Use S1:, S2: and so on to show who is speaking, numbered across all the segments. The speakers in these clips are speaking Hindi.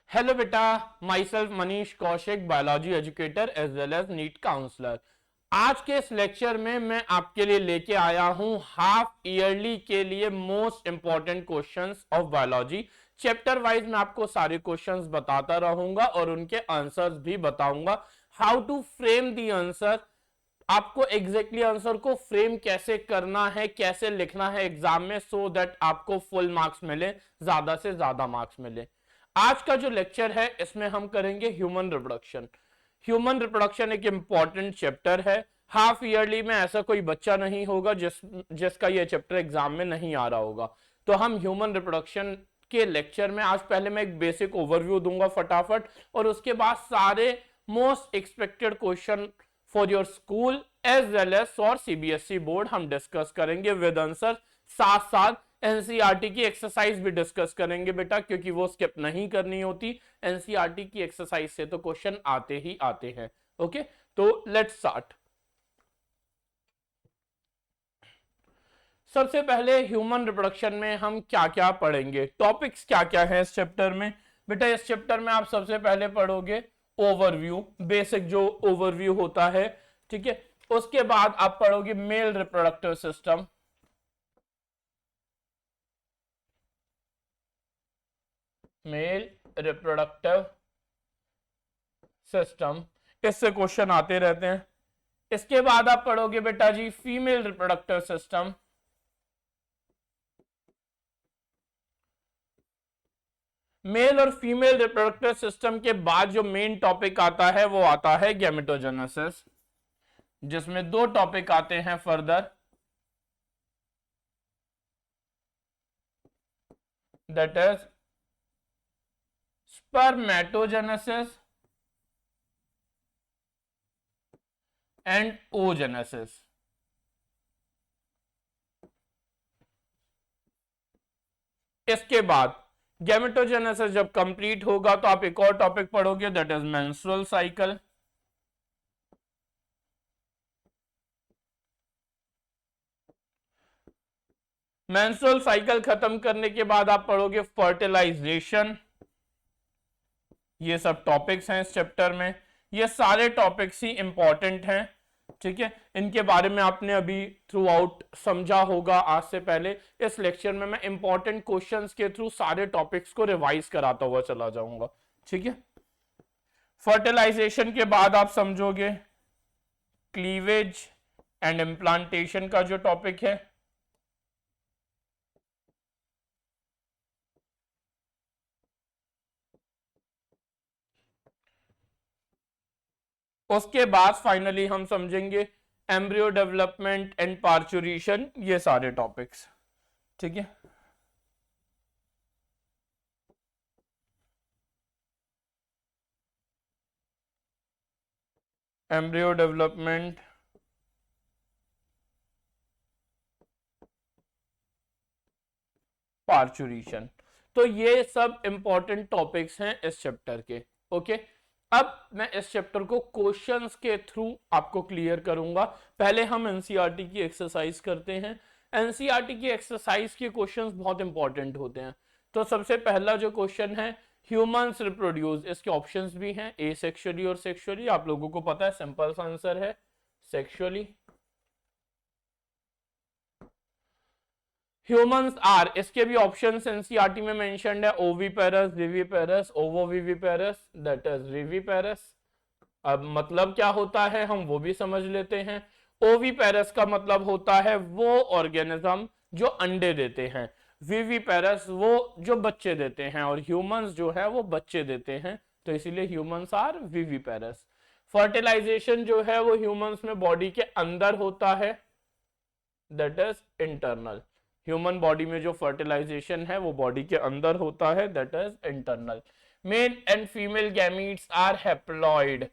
S1: हेलो बेटा, myself Manish Kaushik, biology educator as well as NEET counsellor. आज के इस लेक्चर में मैं आपके लिए लेके आया हूं हाफ ईयरली के लिए most important questions of biology. Chapter wise मैं आपको सारे क्वेश्चंस बताता रहूंगा और उनके आंसर्स भी बताऊंगा। How to frame the answer, आपको एग्जैक्टली आंसर को फ्रेम कैसे करना है, कैसे लिखना है एग्जाम में, सो दैट आपको फुल मार्क्स मिले, ज्यादा से ज्यादा मार्क्स मिले। आज का जो लेक्चर है इसमें हम करेंगे ह्यूमन रिप्रोडक्शन। ह्यूमन रिप्रोडक्शन एक इंपॉर्टेंट चैप्टर है। हाफ ईयरली में ऐसा कोई बच्चा नहीं होगा जिसका ये चैप्टर एग्जाम में नहीं आ रहा होगा। तो हम ह्यूमन रिप्रोडक्शन के लेक्चर में आज पहले मैं एक बेसिक ओवरव्यू दूंगा फटाफट, और उसके बाद सारे most expected question for your school as well as for CBSE board हम डिस्कस करेंगे विद आंसर। साथ साथ एनसीईआरटी की एक्सरसाइज भी डिस्कस करेंगे बेटा, क्योंकि वो स्किप नहीं करनी होती। एनसीईआरटी की एक्सरसाइज से तो क्वेश्चन आते ही आते हैं। ओके, तो लेट्स स्टार्ट। सबसे पहले ह्यूमन रिप्रोडक्शन में हम क्या क्या पढ़ेंगे, टॉपिक्स क्या क्या है इस चैप्टर में। बेटा इस चैप्टर में आप सबसे पहले पढ़ोगे ओवरव्यू, बेसिक जो ओवरव्यू होता है, ठीक है। उसके बाद आप पढ़ोगे mail reproductive system, mail reproductive system, इससे क्वेश्चन आते रहते हैं। इसके बाद आप पढ़ोगे बेटा जी फीमेल रिप्रोडक्टिव सिस्टम, मेल और फीमेल रिप्रोडक्टिव सिस्टम के बाद जो मेन टॉपिक आता है वो आता है गैमेटोजेनेसिस, जिसमें दो टॉपिक आते हैं further, that is spermatogenesis and oogenesis। इसके बाद गैमेटोजेनेसिस जब कंप्लीट होगा तो आप एक और टॉपिक पढ़ोगे, that is menstrual cycle. Menstrual cycle खत्म करने के बाद आप पढ़ोगे फर्टिलाइजेशन। ये सब टॉपिक्स हैं इस चैप्टर में, ये सारे टॉपिक्स ही इंपॉर्टेंट हैं, ठीक है। इनके बारे में आपने अभी थ्रू आउट समझा होगा। आज से पहले इस लेक्चर में मैं इंपॉर्टेंट क्वेश्चंस के थ्रू सारे टॉपिक्स को रिवाइज कराता हुआ चला जाऊंगा, ठीक है। फर्टिलाइजेशन के बाद आप समझोगे क्लीवेज एंड इम्प्लांटेशन का जो टॉपिक है, उसके बाद फाइनली हम समझेंगे एम्ब्रियो डेवलपमेंट एंड पार्चुरेशन, ये सारे टॉपिक्स, ठीक है। एम्ब्रियो डेवलपमेंट, पार्चुरेशन, तो ये सब इंपॉर्टेंट टॉपिक्स हैं इस चैप्टर के। ओके, अब मैं इस चैप्टर को क्वेश्चंस के थ्रू आपको क्लियर करूंगा। पहले हम एनसीईआरटी की एक्सरसाइज करते हैं। एनसीईआरटी की एक्सरसाइज के क्वेश्चंस बहुत इंपॉर्टेंट होते हैं। तो सबसे पहला जो क्वेश्चन है, ह्यूमंस रिप्रोड्यूस, इसके ऑप्शंस भी हैं, ए सेक्सुअली और सेक्सुअली। आप लोगों को पता है सिंपल सा आंसर है सेक्सुअली। ह्यूमंस आर, इसके भी ऑप्शन एनसीईआरटी में मेंशन्ड है, oviparous, viviparous, ovoviviparous, that is viviparous. अब मतलब क्या होता है हम वो भी समझ लेते हैं। ओवीपेरस का मतलब होता है वो ऑर्गेनिज्म जो अंडे देते हैं, विविपेरस वो जो बच्चे देते हैं, और ह्यूमंस जो है वो बच्चे देते हैं, तो इसीलिए ह्यूमंस आर विविपेरस। फर्टिलाइजेशन जो है वो ह्यूमंस में बॉडी के अंदर होता है, that is internal. Human body में जो फर्टिलाइजेशन है वो बॉडी के अंदर होता है, that is internal. Male and female gametes are haploid.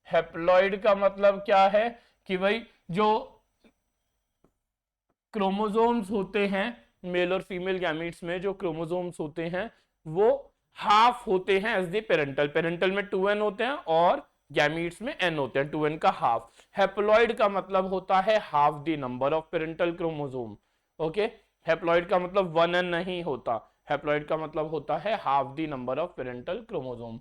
S1: Haploid का मतलब क्या है कि भाई जो क्रोमोसोम्स होते हैं, मेल और फीमेल गैमीट्स में जो क्रोमोसोम्स होते हैं वो हाफ होते हैं एज द पेरेंटल। पेरेंटल में 2n होते हैं और गैमीट्स में n होते हैं, 2n का हाफ। हैप्लॉइड का मतलब होता है half the number of parental chromosome. Okay, haploid का मतलब 1n नहीं होता, हैप्लॉइड का मतलब होता है half the number of parental chromosome.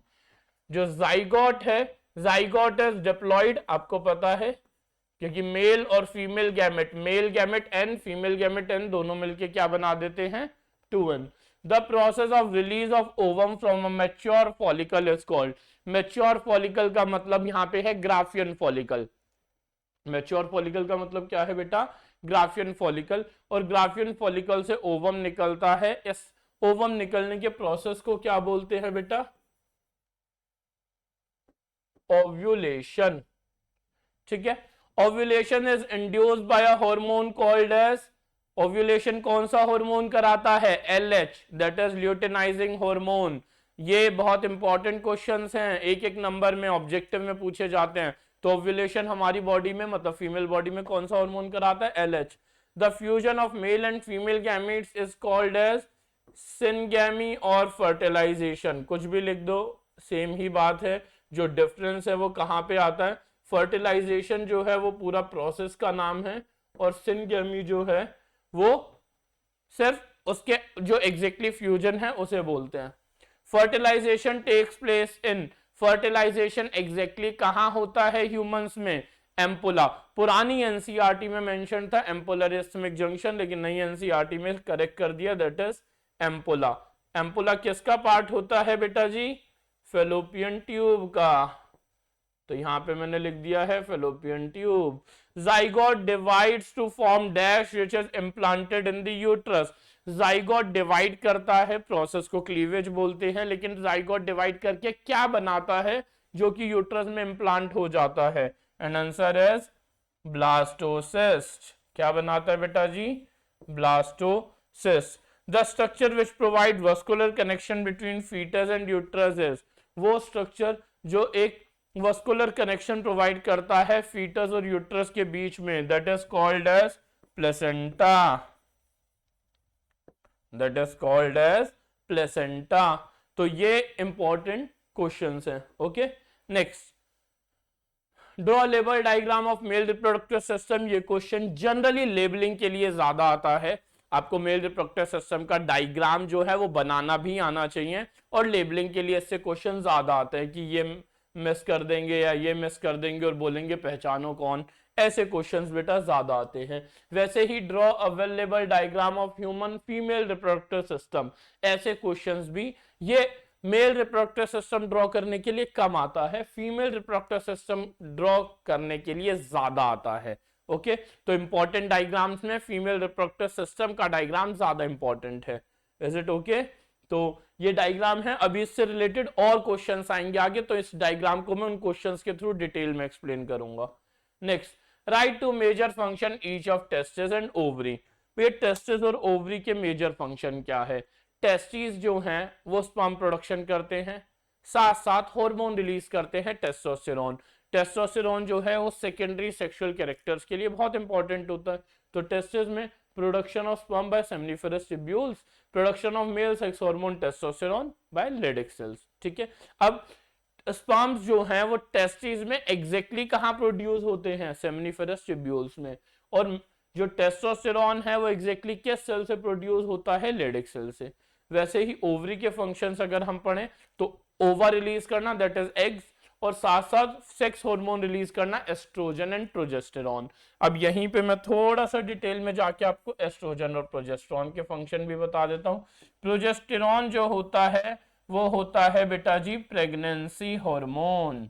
S1: जो जाइगोट है, जाइगोट इज डिप्लॉइड, आपको पता है, क्योंकि मेल और female gamete N, female gamete N, दोनों मिलके क्या बना देते हैं, 2n। The process of release of ovum from a mature follicle is called, mature follicle का मतलब यहाँ पे है ग्राफियन फॉलिकल। मैच्योर फॉलिकल का मतलब क्या है बेटा, ग्राफियन फॉलिकल। और ग्राफियन फॉलिकल से ओवम निकलता है, इस ओवम निकलने के प्रोसेस को क्या बोलते हैं बेटा, ओव्यूलेशन। ठीक है, ovulation is induced by a hormone called as, ovulation कौन सा हार्मोन कराता है, LH, that is luteinising hormone. ये बहुत इंपॉर्टेंट क्वेश्चंस हैं, एक एक नंबर में ऑब्जेक्टिव में पूछे जाते हैं। तो ओव्यूलेशन हमारी बॉडी में, मतलब फीमेल बॉडी में कौन सा हार्मोन कराता है, LH। The fusion of male and female gametes is called as syngamy और फर्टिलाइजेशन। कुछ भी लिख दो, सेम ही बात है। जो डिफरेंस है वो कहाँ पे आता है, फर्टिलाइजेशन जो है वो पूरा प्रोसेस का नाम है, और सिनगैमी जो है वो सिर्फ उसके जो एग्जैक्टली फ्यूजन है उसे बोलते हैं। Fertilisation takes place in, fertilisation exactly कहां होता है ह्यूमंस में, एम्पुला। पुरानी एनसीईआरटी में मेंशन था एम्पुलर इस्थमिक जंक्शन, लेकिन नई एनसीईआरटी में करेक्ट कर दिया, दैट इज एम्पुला। एम्पुला किसका पार्ट होता है बेटा जी, फेलोपियन ट्यूब का। तो यहां पे मैंने लिख दिया है fallopian tube. Zygote divides to form dash which is implanted in the uterus. Zygote divide करता है, प्रोसेस को क्लीवेज बोलते हैं, लेकिन जाइगोट डिवाइड करके क्या बनाता है जो कि यूट्रस में इम्प्लांट हो जाता है, एंड आंसर इज ब्लास्टोसिस्ट। क्या बनाता है बेटा जी, blastocyst. The structure which provide vascular connection between foetus and uterus is, वो स्ट्रक्चर जो एक वस्कुलर कनेक्शन प्रोवाइड करता है फीटस और यूट्रस के बीच में, that is called as placenta, that is called as placenta. तो ये इंपॉर्टेंट क्वेश्चंस हैं। Okay, next, draw label diagram of male reproductive system. ये क्वेश्चन जनरली लेबलिंग के लिए ज्यादा आता है, आपको मेल रिप्रोडक्टिव सिस्टम का डायग्राम जो है वो बनाना भी आना चाहिए, और लेबलिंग के लिए इससे क्वेश्चन ज्यादा आते हैं कि ये मिस कर देंगे या ये मिस कर देंगे और बोलेंगे पहचानो कौन, ऐसे क्वेश्चंस बेटा ज्यादा आते हैं। वैसे ही draw available diagram of human female reproductive system, ऐसे क्वेश्चंस भी ये मेल रिप्रोडक्टिव सिस्टम ड्रॉ करने के लिए कम आता है, फीमेल रिप्रोडक्टिव सिस्टम ड्रॉ करने के लिए ज्यादा आता है। ओके, तो इंपॉर्टेंट डायग्राम्स में फीमेल रिप्रोडक्टिव सिस्टम का डायग्राम ज्यादा इंपॉर्टेंट है। Is it okay? तो ये डायग्राम है, अभी इससे रिलेटेड और क्वेश्चंस आएंगे आगे, तो इस डायग्राम को मैं उन क्वेश्चंस के थ्रू डिटेल में एक्सप्लेन करूंगा। Next, write to major function each of testis and ovary. ये टेस्टिस और ओवरी के मेजर फंक्शन क्या है। टेस्टिस जो हैं वो स्पर्म प्रोडक्शन करते हैं, साथ साथ हार्मोन रिलीज करते हैं टेस्टोस्टेरोन। टेस्टोस्टेरोन जो है वो सेकेंडरी सेक्सुअल कैरेक्टर्स के लिए बहुत इंपॉर्टेंट होता है। तो टेस्टिस में production of sperm by seminiferous tubules, production of male sex hormone testosterone by Leydig cells. ठीक है, अब स्पर्म्स जो हैं वो टेस्टिस में एग्जैक्टली कहां प्रोड्यूस होते हैं, सेमिनिफेरस ट्यूब्यूल्स में, और जो टेस्टोस्टेरोन है वो एग्जैक्टली किस सेल से प्रोड्यूस होता है, लेडिक सेल से। वैसे ही ओवरी के फंक्शंस अगर हम पढ़ें तो ओवा रिलीज करना, दैट इज एग्स, और साथ साथ सेक्स हार्मोन रिलीज करना, एस्ट्रोजन एंड प्रोजेस्टेरॉन। अब यहीं पे मैं थोड़ा सा डिटेल में जाके आपको एस्ट्रोजन और प्रोजेस्टेरॉन के फंक्शन भी बता देता हूं। प्रोजेस्टेरॉन जो होता है वो होता है बेटा जी प्रेगनेंसी हार्मोन,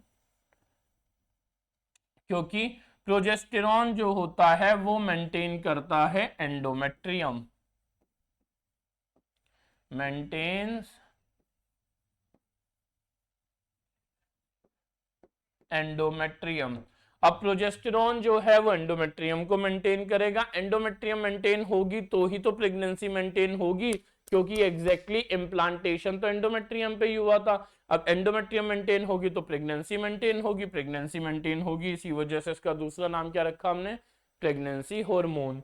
S1: क्योंकि प्रोजेस्टेरॉन जो होता है वो मेंटेन करता है एंडोमेट्रियम, मेंटेन्स एंडोमेट्रियम। अब प्रोजेस्टेरॉन जो है वो एंडोमेट्रियम को मेंटेन करेगा, एंडोमेट्रियम मेंटेन होगी तो ही तो प्रेगनेंसी मेंटेन होगी, क्योंकि एग्जैक्टली इम्प्लांटेशन तो एंडोमेट्रियम पे ही हुआ था। अब एंडोमेट्रियम मेंटेन होगी तो प्रेगनेंसी मेंटेन होगी, प्रेगनेंसी मेंटेन होगी, इसी वजह से इसका दूसरा नाम क्या रखा हमने, प्रेगनेंसी हार्मोन।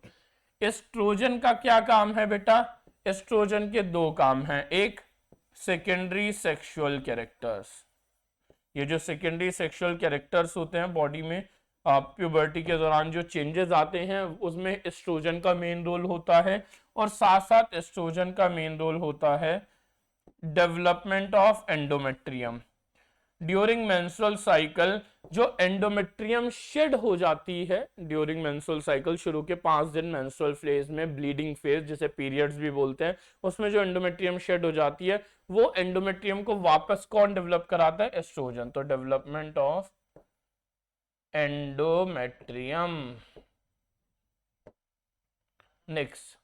S1: एस्ट्रोजन का क्या काम है बेटा, एस्ट्रोजन के दो काम हैं, एक सेकेंडरी सेक्सुअल कैरेक्टर्स, ये जो सेकेंडरी सेक्सुअल कैरेक्टर्स होते हैं बॉडी में, प्यूबर्टी के दौरान जो चेंजेस आते हैं उसमें एस्ट्रोजन का मेन रोल होता है, और साथ साथ एस्ट्रोजन का मेन रोल होता है development of endometrium. During menstrual cycle जो एंडोमेट्रियम शेड हो जाती है ड्यूरिंग मेंस्ट्रुअल साइकिल, शुरू के 5 दिन मेंस्ट्रुअल फेज में, ब्लीडिंग फेज जिसे पीरियड्स भी बोलते हैं, उसमें जो एंडोमेट्रियम शेड हो जाती है वो एंडोमेट्रियम को वापस कौन डेवलप कराता है? एस्ट्रोजन। तो development of endometrium. Next,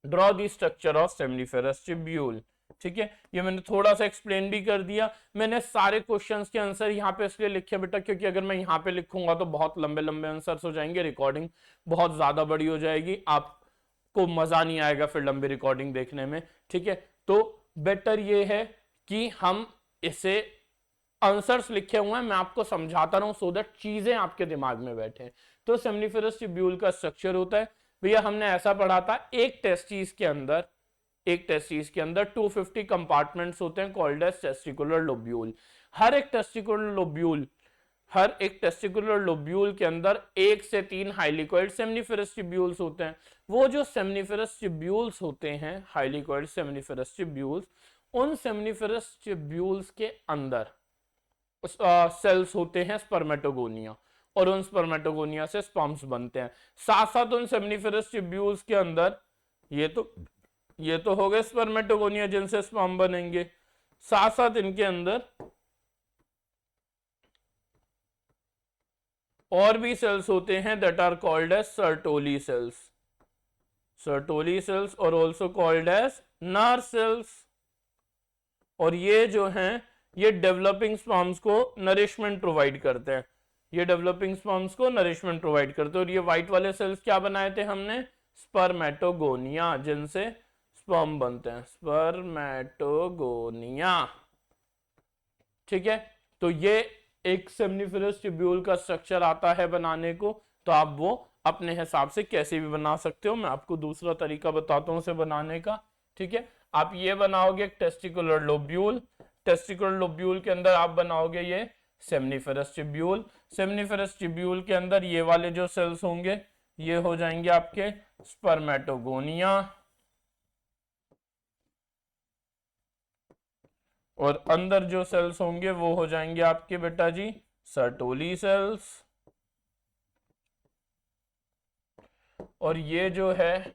S1: draw the structure of seminiferous tubule. ठीक है, ये मैंने थोड़ा सा एक्सप्लेन भी कर दिया। मैंने सारे क्वेश्चंस के आंसर यहाँ पे इसलिए लिखे बेटा क्योंकि अगर मैं यहाँ पे लिखूंगा तो बहुत लंबे लंबे आंसर्स हो जाएंगे, रिकॉर्डिंग बहुत ज्यादा बड़ी हो जाएगी, आपको मजा नहीं आएगा फिर लंबी रिकॉर्डिंग देखने में। ठीक है, तो बेटर ये है कि हम इसे आंसर्स लिखे हुए हैं, मैं आपको समझाता रहूं सो दैट चीजें आपके दिमाग में बैठे। तो सेमनीफेरस ट्यूब्यूल का स्ट्रक्चर होता है भैया, हमने ऐसा पढ़ा था, एक टेस्टिस के अंदर 250 कंपार्टमेंट्स होते हैं कॉल्ड एज टेस्टिकुलर लोब्यूल। हर एक टेस्टिकुलर लोब्यूल के अंदर 1 से 3 हाईली कॉइल्ड सेमनीफेरस ट्यूब्यूल्स होते हैं। वो जो सेमनीफेरस ट्यूब्यूल्स होते हैं, हाईली कॉइल्ड सेमनीफेरस ट्यूब्यूल्स, उन सेमनीफेरस ट्यूब्यूल्स के अंदर सेल्स होते हैं स्पर्मेटोगोनिया, और उन स्पर्मेटोगोनिया से स्पर्म्स बनते हैं। साथ साथ उन सेमनीफेरस ट्यूब्यूल्स के अंदर ये तो हो गए स्पर्मेटोगोनिया जिनसे स्पर्म बनेंगे, साथ साथ इनके अंदर और भी सेल्स होते हैं that are called as Sertoli cells और also called as nurse cells. और ये जो हैं ये डेवलपिंग स्पर्म्स को नरिशमेंट प्रोवाइड करते हैं, और ये व्हाइट वाले सेल्स क्या बनाए थे हमने? स्पर्मेटोगोनिया, जिनसे स्पर्म बनते हैं, स्पर्मेटोगोनिया। ठीक है, तो ये एक सेमनीफेरस ट्यूब्यूल का स्ट्रक्चर आता है बनाने को, तो आप वो अपने हिसाब से कैसे भी बना सकते हो। मैं आपको दूसरा तरीका बताता हूं उसे बनाने का। ठीक है, आप ये बनाओगे टेस्टिकुलर लोब्यूल के अंदर आप बनाओगे ये सेमनीफेरस ट्यूब्यूल के अंदर ये वाले जो सेल्स होंगे ये हो जाएंगे आपके स्पर्मेटोगोनिया, और अंदर जो सेल्स होंगे वो हो जाएंगे आपके बेटा जी सर्टोली सेल्स। और ये जो है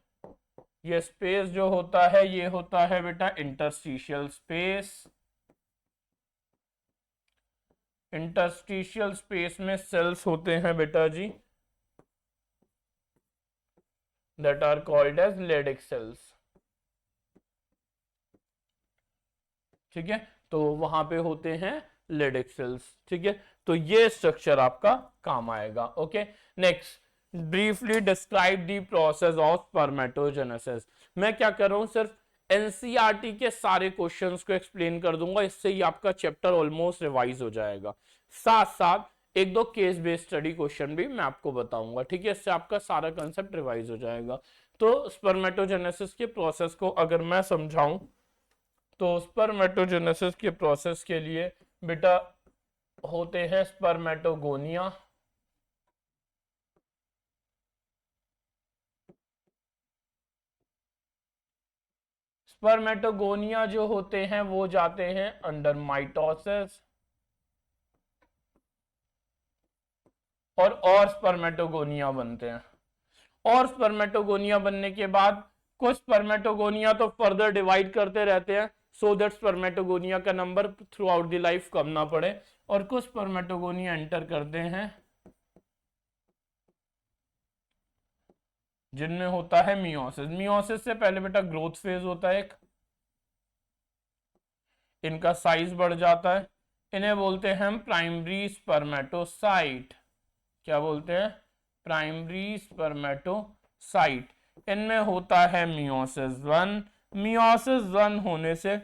S1: ये स्पेस जो होता है ये होता है बेटा इंटरस्टिशियल स्पेस में सेल्स होते हैं बेटा जी that are called as Leydig cells. ठीक है, तो वहां पे होते हैं लेडिक सेल्स। ठीक है, तो ये स्ट्रक्चर आपका काम आएगा। Okay, next, briefly describe the process of spermatogenesis. मैं क्या कर रहा हूं, सिर्फ एनसीईआरटी के सारे क्वेश्चंस को एक्सप्लेन कर दूंगा, इससे ही आपका चैप्टर ऑलमोस्ट रिवाइज हो जाएगा। साथ साथ एक दो केस बेस्ड स्टडी क्वेश्चन भी मैं आपको बताऊंगा। ठीक है, इससे आपका सारा कंसेप्ट रिवाइज हो जाएगा। तो स्पर्मेटोजेनेसिस के प्रोसेस को अगर मैं समझाऊं तो स्पर्मेटोजेनेसिस के प्रोसेस के लिए बेटा होते हैं स्पर्मेटोगोनिया, जो होते हैं वो जाते हैं अंडर माइटोसिस, और स्पर्मेटोगोनिया बनते हैं। और स्पर्मेटोगोनिया बनने के बाद कुछ स्पर्मेटोगोनिया तो फर्दर डिवाइड करते रहते हैं सो दैट स्पर्मेटोगोनिया का number throughout the life कम ना पड़े, और कुछ स्पर्मेटोगोनिया एंटर करते हैं जिनमें होता है मियोसिस से पहले बेटा ग्रोथ फेज होता है एक, इनका साइज बढ़ जाता है, इन्हें बोलते हैं हम प्राइमरी स्पर्मेटोसाइट। क्या बोलते हैं? Primary spermatocyte. इनमें होता है मियोसिस वन होने से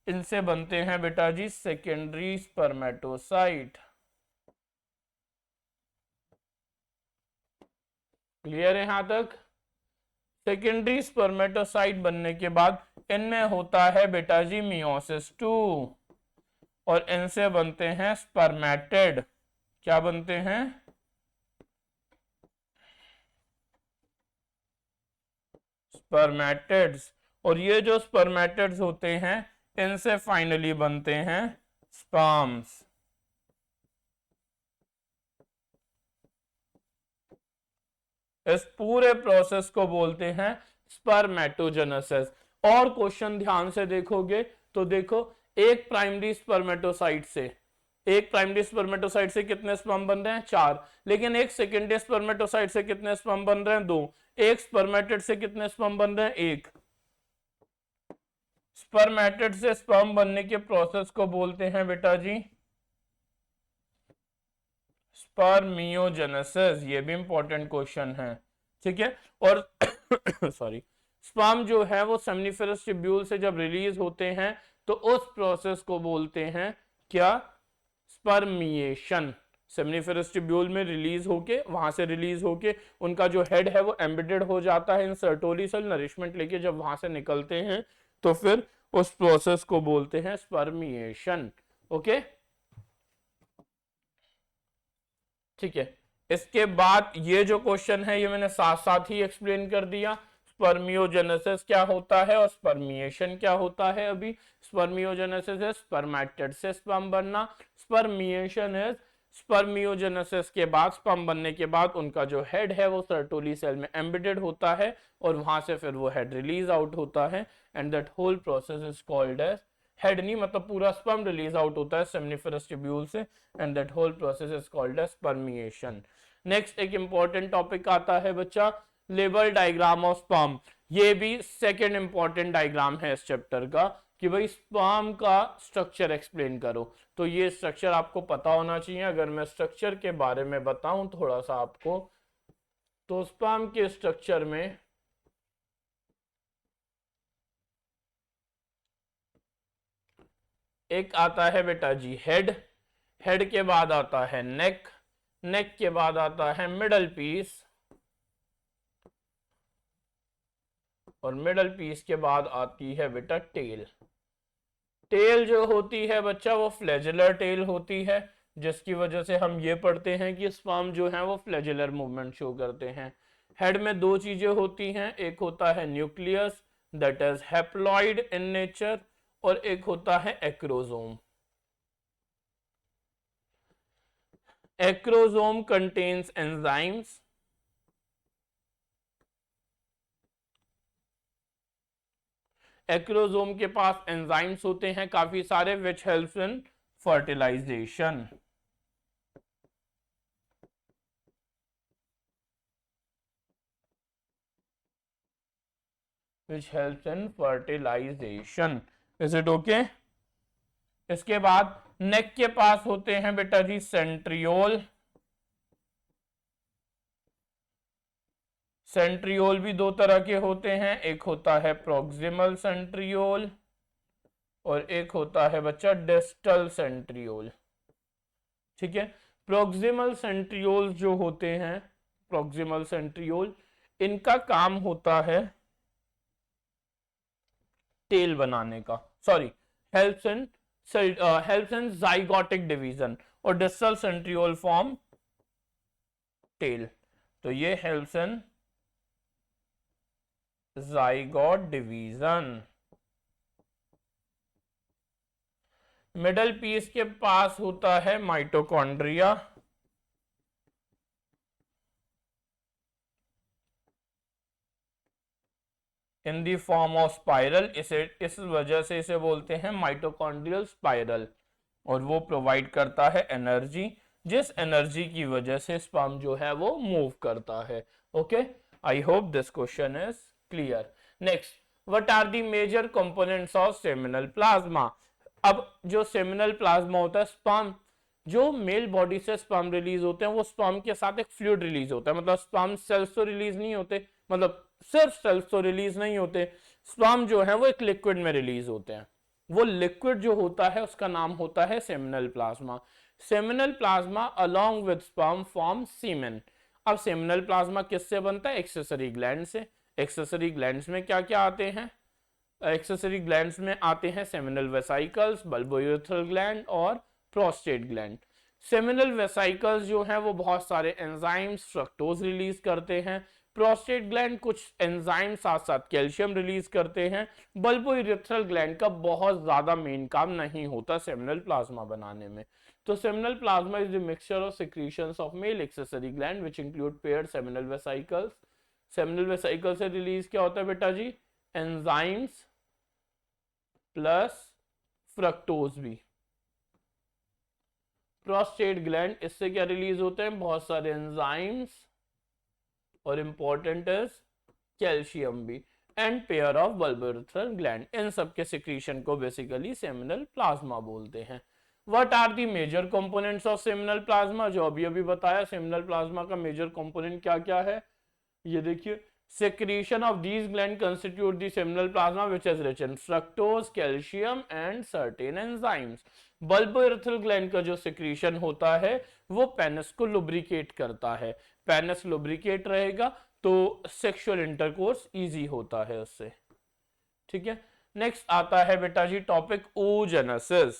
S1: इनसे बनते हैं बेटा जी सेकेंडरी स्पर्मेटोसाइट। क्लियर है यहां तक? सेकेंडरी स्पर्मेटोसाइट बनने के बाद इनमें होता है बेटा जी मियोसिस 2, और इनसे बनते हैं स्पर्मेटिड। क्या बनते हैं? स्पर्मेटिड्स, और ये जो स्पर्मेटिड्स होते हैं इनसे फाइनली बनते हैं स्पर्म्स। इस पूरे प्रोसेस को बोलते हैं स्पर्मेटोजेनेसिस। और क्वेश्चन ध्यान से देखोगे तो देखो, एक प्राइमरी स्पर्मेटोसाइट से कितने स्पर्म बन रहे हैं? 4। लेकिन एक सेकेंडरी स्पर्मेटोसाइट से कितने स्पर्म बन रहे हैं? 2। एक स्पर्मेटिड से कितने स्पर्म बन रहे हैं? 1। स्पर्मेटिड से स्पर्म बनने के प्रोसेस को बोलते हैं बेटा जी स्पर्मियोजेनेसिस। ये भी इंपॉर्टेंट क्वेश्चन है, ठीक है। और सॉरी, स्पर्म जो है वो सेमनीफेरस ट्यूब्यूल से जब रिलीज होते हैं तो उस प्रोसेस को बोलते हैं क्या? स्पर्मिएशन। सेमनीफेरस ट्यूब्यूल में रिलीज होके, वहां से रिलीज होके उनका जो हेड है वो एम्बेडेड हो जाता है इन सर्टोली सेल, नरिशमेंट लेके जब वहां से निकलते हैं तो फिर उस प्रोसेस को बोलते हैं स्पर्मिएशन। ओके, ठीक है। इसके बाद ये जो क्वेश्चन है ये मैंने साथ साथ ही एक्सप्लेन कर दिया। स्पर्मियोजेनेसिस क्या होता है और स्पर्मिएशन क्या होता है। अभी स्पर्मियोजेनेसिस है स्पर्मेटिड से स्पर्म बनना, स्पर्मिएशन है स्पर्मियोजेनेसिस के बाद, स्पर्म बनने के बाद उनका जो हेड है वो सर्टोली सेल में एम्बेडेड होता है और वहां से फिर वो हेड रिलीज आउट होता है, and that whole process is called as, head नहीं मतलब पूरा स्पर्म रिलीज आउट होता है सेमनीफेरस ट्यूब्यूल से, and that whole process is called as spermiation. Next एक इंपॉर्टेंट टॉपिक आता है बच्चा लेबल डायग्राम ऑफ स्पर्म। ये भी सेकंड इंपॉर्टेंट डायग्राम है इस चैप्टर का कि भाई स्पर्म का स्ट्रक्चर एक्सप्लेन करो। तो ये स्ट्रक्चर आपको पता होना चाहिए। अगर मैं स्ट्रक्चर के बारे में बताऊं थोड़ा सा आपको, तो स्पर्म के स्ट्रक्चर में एक आता है बेटा जी हेड, हेड के बाद आता है नेक, नेक के बाद आता है मिडल पीस, और मिडल पीस के बाद आती है बेटा टेल। टेल जो होती है बच्चा वो फ्लैजेलर टेल होती है, जिसकी वजह से हम ये पढ़ते हैं कि स्पर्म जो है वो फ्लैजेलर मूवमेंट शो करते हैं। हेड में दो चीजें होती हैं, एक होता है nucleus that is haploid in nature, और एक होता है acrosome. Acrosome contains enzymes, acrosome के पास एंजाइम्स होते हैं काफी सारे which helps in fertilisation. which helps in fertilization. Is it okay? इसके बाद नेक के पास होते हैं बेटा जी सेंट्रियोल। सेंट्रियोल भी दो तरह के होते हैं, एक होता है प्रोक्सिमल सेंट्रियोल और एक होता है बच्चा डिस्टल सेंट्रियोल। ठीक है, प्रोक्सिमल सेंट्रियोल जो होते हैं, प्रोक्सिमल सेंट्रियोल, इनका काम होता है टेल बनाने का, sorry helps in zygotic division, और डिस्टल सेंट्रियोल फॉर्म टेल। तो ये helps in zygote division. Middle piece के पास होता है mitochondria, in the form of spiral. इस वजह से इसे बोलते हैं माइटोकॉन्ड्रियल स्पाइरल, और वो प्रोवाइड करता है एनर्जी, जिस एनर्जी की वजह से स्पर्म जो है वो मूव करता है। Okay, I hope this question is clear. Next, what are the major components of seminal plasma. अब जो सेमिनल प्लाज्मा होता है, स्पर्म, जो मेल बॉडी से स्पर्म रिलीज होते हैं वो स्पर्म के साथ एक फ्लूइड रिलीज होता है, मतलब स्पर्म सेल्स तो रिलीज नहीं होते, मतलब सिर्फ सेल्स तो रिलीज नहीं होते, स्पर्म जो है वो एक लिक्विड में रिलीज होते हैं। वो लिक्विड जो होता है उसका नाम होता है seminal plasma. Seminal plasma along with sperm form semen. अब सेमिनल प्लाज्मा किससे बनता है? एक्सेसरी ग्लैंड से। एक्सेसरी ग्लैंड्स में क्या क्या आते हैं? एक्सेसरी ग्लैंड्स में आते हैं सेमिनल वेसाइकल्स, बल्बोयूरेथ्रल ग्लैंड और प्रोस्टेट ग्लैंड। सेमिनल वेसाइकल्स जो हैं वो बहुत सारे एंजाइम्स, फ्रक्टोज रिलीज करते हैं। प्रोस्टेट ग्लैंड कुछ एंजाइम साथ साथ कैल्शियम रिलीज करते हैं। बल्बोइरेथ्रल ग्लैंड का बहुत ज्यादा मेन काम नहीं होता सेमिनल प्लाज्मा बनाने में। तो seminal plasma is the mixture of secretions of male accessory gland which include paired seminal vesicles. Seminal vesicle से रिलीज क्या होता है बेटा जी? एंजाइम्स प्लस फ्रक्टोज भी। प्रोस्टेट ग्लैंड, इससे क्या रिलीज होते हैं? बहुत सारे एंजाइम्स और इंपॉर्टेंट इज कैल्शियम भी, and pair of bulbourethral gland. इन सब के सिक्रीशन को बेसिकली सेमिनल प्लाज्मा बोलते हैं। What are the major components of seminal plasma? जो अभी अभी बताया, सेमिनल प्लाज्मा का मेजर कंपोनेंट क्या क्या है? ये देखिए, secretion of these glands constitute the seminal plasma which is rich in fructose, calcium and certain enzymes। Bulbourethral gland का जो सिक्रीशन होता है वो पेनिस को लुब्रिकेट करता है। पेनिस लुब्रिकेट रहेगा तो सेक्सुअल इंटरकोर्स इजी होता है उससे। ठीक है, नेक्स्ट आता है बेटा जी टॉपिक oogenesis।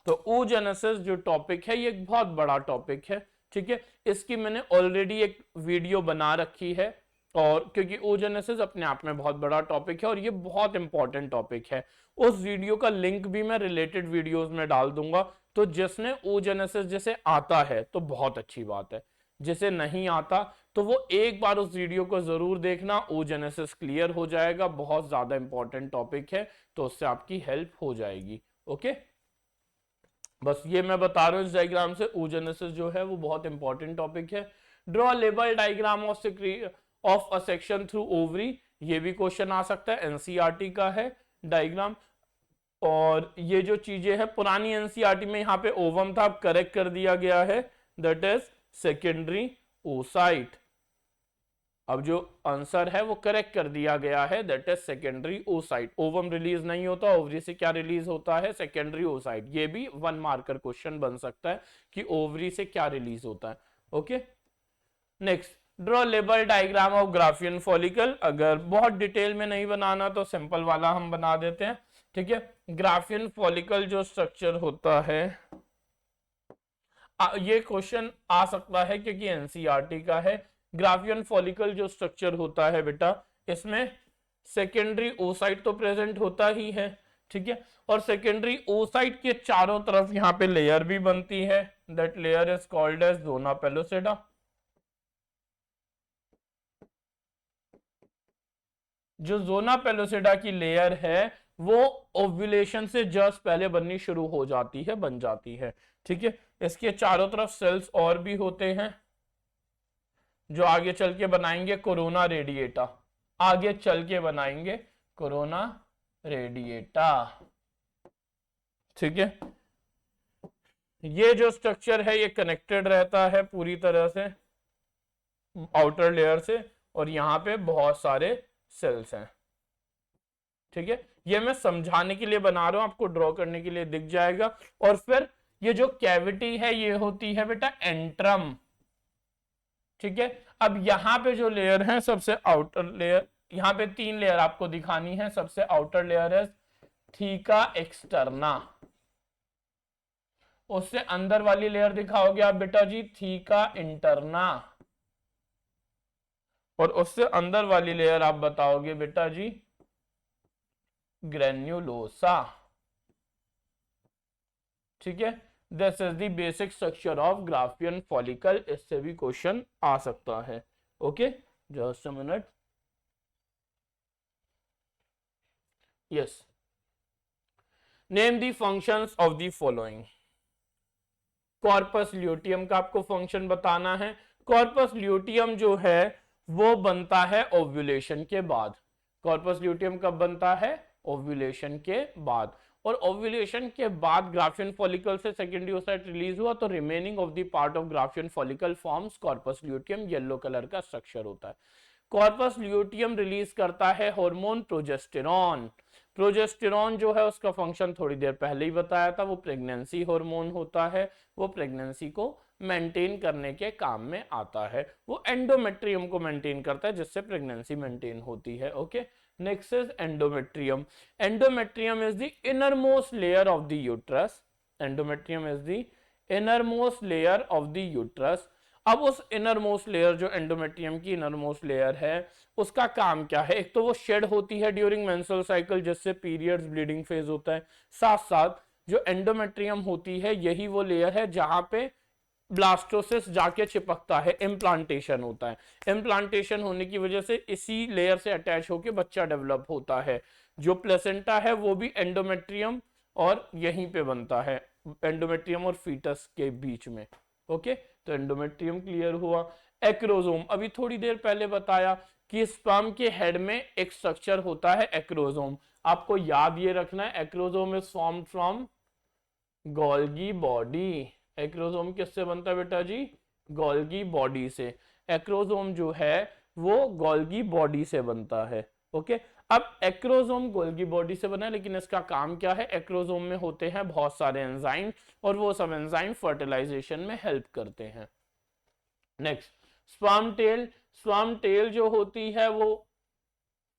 S1: तो oogenesis जो टॉपिक है ये एक बहुत बड़ा टॉपिक है। ठीक है, इसकी मैंने ऑलरेडी एक वीडियो बना रखी है, और क्योंकि oogenesis अपने आप में बहुत बड़ा टॉपिक है और ये बहुत इंपॉर्टेंट टॉपिक है। उस वीडियो का लिंक भी मैं रिलेटेड वीडियोस में डाल दूंगा। तो जिसने oogenesis जैसे आता है तो बहुत अच्छी बात है, जिसे नहीं आता तो वो एक बार उस वीडियो को जरूर देखना। oogenesis क्लियर हो जाएगा, बहुत ज्यादा इंपॉर्टेंट टॉपिक है, तो उससे आपकी हेल्प हो जाएगी। ओके, बस ये मैं बता रहा हूँ इस डायग्राम से, oogenesis जो है वो बहुत इंपॉर्टेंट टॉपिक है। Draw label diagram of a section through ovary, ये भी क्वेश्चन आ सकता है, एनसीईआरटी का है डायग्राम। और ये जो चीजें हैं पुरानी एनसीईआरटी में यहाँ पे ओवम था, अब करेक्ट कर दिया गया है, दैट इज सेकेंडरी ओसाइट। अब जो आंसर है वो करेक्ट कर दिया गया है, that is secondary oocyte. Ovum release नहीं होता, ओवरी से क्या रिलीज होता है? Secondary oocyte. ये भी 1 मार्कर क्वेश्चन बन सकता है कि ओवरी से क्या रिलीज होता है। Okay, next, draw label diagram of Graafian follicle. अगर बहुत डिटेल में नहीं बनाना तो सिंपल वाला हम बना देते हैं। ठीक है, ग्राफियन फॉलिकल जो स्ट्रक्चर होता है, ये क्वेश्चन आ सकता है क्योंकि एनसीईआरटी का है। ग्राफियन फॉलिकल जो स्ट्रक्चर होता है बेटा, इसमें सेकेंडरी ओसाइट तो प्रेजेंट होता ही है। ठीक है, और सेकेंडरी ओसाइट के चारों तरफ यहाँ पे लेयर भी बनती है, that layer is called as zona pellucida. जो जोना पेलोसिडा की लेयर है वो ओव्यूलेशन से जस्ट पहले बननी शुरू हो जाती है, बन जाती है। ठीक है, इसके चारों तरफ सेल्स और भी होते हैं जो आगे चल के बनाएंगे कोरोना रेडिएटा, आगे चल के बनाएंगे कोरोना रेडिएटा। ठीक है, ये जो स्ट्रक्चर है ये कनेक्टेड रहता है पूरी तरह से आउटर लेयर से, और यहां पे बहुत सारे सेल्स हैं। ठीक है, ये मैं समझाने के लिए बना रहा हूं, आपको ड्रॉ करने के लिए दिख जाएगा। और फिर ये जो कैविटी है ये होती है बेटा एंट्रम। ठीक है, अब यहां पे जो लेयर है सबसे आउटर लेयर, यहां पे 3 लेयर आपको दिखानी है। सबसे आउटर लेयर है थीका एक्सटर्ना, उससे अंदर वाली लेयर दिखाओगे आप बेटा जी थीका इंटरना, और उससे अंदर वाली लेयर आप बताओगे बेटा जी ग्रेन्युलोसा। ठीक है, this is the basic structure of Graafian follicle. इससे भी क्वेश्चन आ सकता है। Okay, just a minute. Yes, name the functions of the following. Corpus luteum का आपको फंक्शन बताना है। कॉर्पस ल्यूटियम जो है वो बनता है ओव्यूलेशन के बाद। कॉर्पस ल्यूटियम कब बनता है? ओव्यूलेशन के बाद। और ओव्यूलेशन के बाद ग्राफियन फॉलिकल से सेकेंडरी ओसाइट रिलीज हुआ तो remaining of the part of Graafian follicle forms corpus luteum. Yellow colour का स्ट्रक्चर होता है। कॉर्पस ल्यूटियम रिलीज करता है हार्मोन प्रोजेस्टेरॉन। प्रोजेस्टेरॉन जो है उसका फंक्शन थोड़ी देर पहले ही बताया था, वो प्रेगनेंसी हार्मोन होता है, वो प्रेगनेंसी को मेंटेन करने के काम में आता है। वो एंडोमेट्रियम को मेंटेन करता है जिससे प्रेगनेंसी मेंटेन होती है। Okay, next is endometrium. Endometrium is the innermost layer of the uterus. Endometrium is the innermost layer of the uterus. अब उस इनर मोस्ट लेयर, जो एंडोमेट्रियम की इनर मोस्ट लेयर है, उसका काम क्या है? एक तो वो शेड होती है ड्यूरिंग मेंस्ट्रुअल साइकिल, जिससे पीरियड्स, ब्लीडिंग फेज होता है। साथ साथ जो एंडोमेट्रियम होती है, यही वो लेयर है जहां पे ब्लास्टोसिस जाके चिपकता है, इम्प्लांटेशन होता है। इम्प्लांटेशन होने की वजह से इसी लेयर से अटैच होके बच्चा डेवलप होता है। जो प्लेसेंटा है वो भी एंडोमेट्रियम और यहीं पे बनता है, एंडोमेट्रियम और फीटस के बीच में। ओके, तो एंडोमेट्रियम क्लियर हुआ। एक्रोसोम, अभी थोड़ी देर पहले बताया कि स्पर्म के हेड में एक स्ट्रक्चर होता है एक्रोसोम। आपको याद ये रखना है, acrosome is formed from Golgi body. Acrosome किससे बनता है बेटा जी? गोल्गी बॉडी से। एक्रोसोम जो है वो गोल्गी बॉडी से बनता है। ओके, अब एक्रोसोम गोल्गी बॉडी से बना है, लेकिन इसका काम क्या है? एक्रोसोम में होते हैं बहुत सारे एंजाइम, और वो सब एंजाइम फर्टिलाइजेशन में हेल्प करते हैं। Next, sperm tail. Sperm tail जो होती है वो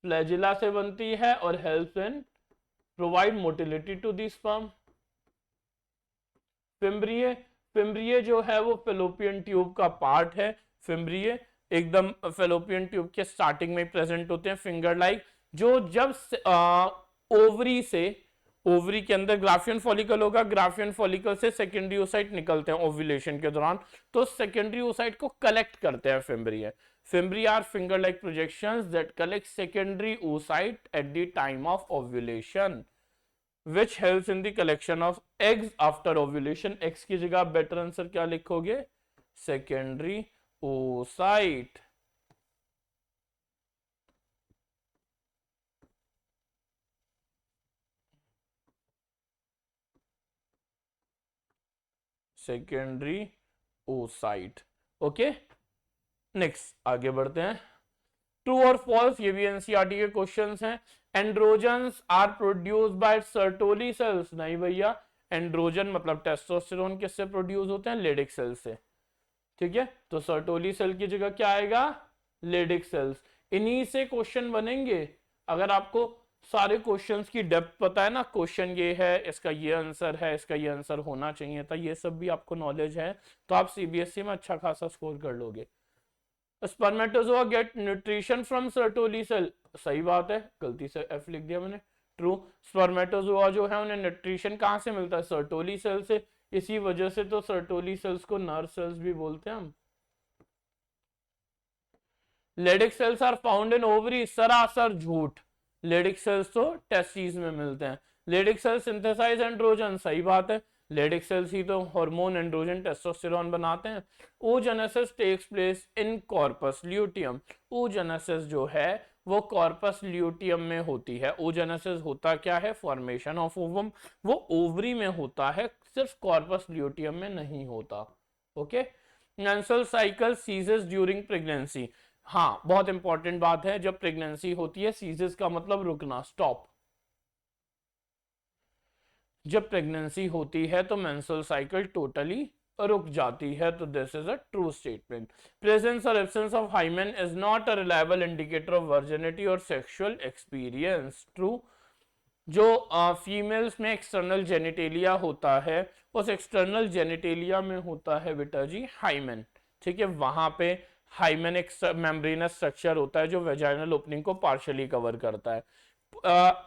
S1: फ्लैजिला से बनती है और helps in provide motility to the sperm. Fimbriae, fimbriae जो है वो फेलोपियन ट्यूब का पार्ट है। फिम्ब्रिये एकदम फेलोपियन ट्यूब के स्टार्टिंग में प्रेजेंट होते हैं, फिंगर लाइक, जो जब ओवरी से, ओवरी के अंदर ग्राफियन फॉलिकल होगा, ग्राफियन फॉलिकल से सेकेंडरी ओसाइट निकलते हैं ओव्यूलेशन के दौरान, तो सेकेंडरी ओसाइट को कलेक्ट करते हैं fimbriae. Fimbriae are finger like projections that collect secondary oocyte at the time of ovulation, which helps in the collection of eggs after ovulation। X की जगह बेटर आंसर क्या लिखोगे? Secondary oocyte। Secondary oocyte। Okay, next आगे बढ़ते हैं। ट्रू और फॉल्स, ये भी एनसीईआरटी के क्वेश्चंस हैं। Androgens are produced by Sertoli cells. नहीं भैया, एंड्रोजन मतलब टेस्टोस्टेरोन किससे प्रोड्यूस होते हैं? लेडिक सेल से। ठीक है, तो सर्टोली सेल की जगह क्या आएगा? Leydig cells. इन्हीं से क्वेश्चन बनेंगे। अगर आपको सारे क्वेश्चंस की डेप्थ पता है ना, क्वेश्चन ये है, इसका ये आंसर है, इसका ये आंसर होना चाहिए था, ये सब भी आपको नॉलेज है, तो आप सीबीएसई में अच्छा खासा स्कोर कर लोगे। Spermatozoa get nutrition from Sertoli cell. सही बात है, गलती से एफ लिख दिया मैंने, ट्रू। स्पर्मेटोजोआ जो है उन्हें न्यूट्रिशन कहां से मिलता है? सर्टोली सेल से। इसी वजह से तो सर्टोली सेल्स को नर्व सेल्स भी बोलते हैं हम। Leydig cells are found in ovary. सरासर झूठ, लेडिक सेल्स तो टेस्टिस में मिलते हैं। Leydig cells synthesize androgen. सही बात है, लेडिक सेल्स ही तो हार्मोन एंड्रोजन टेस्टोस्टेरोन बनाते हैं। oogenesis takes place in corpus luteum. oogenesis जो है वो कॉर्पस ल्यूटियम में होती है। oogenesis होता क्या है? Formation of ovum. वो ओवरी में होता है, सिर्फ कॉर्पस ल्यूटियम में नहीं होता। Okay, menstrual cycle ceases during pregnancy. हाँ, बहुत इंपॉर्टेंट बात है, जब प्रेगनेंसी होती है, सीजेस का मतलब रुकना, स्टॉप। जब प्रेगनेंसी होती है तो मेंस्ट्रुअल साइकिल टोटली रुक जाती है, तो this is a true statement. Presence और absence of hymen is not a reliable indicator of virginity और सेक्सुअल एक्सपीरियंस। ट्रू। जो फीमेल्स में एक्सटर्नल जेनिटेलिया होता है, उस एक्सटर्नल जेनिटेलिया में होता है बेटा जी हाइमेन। ठीक है, वहां पे हाइमेन एक मेम्ब्रेनस स्ट्रक्चर होता है जो वेजाइनल ओपनिंग को पार्शियली कवर करता है।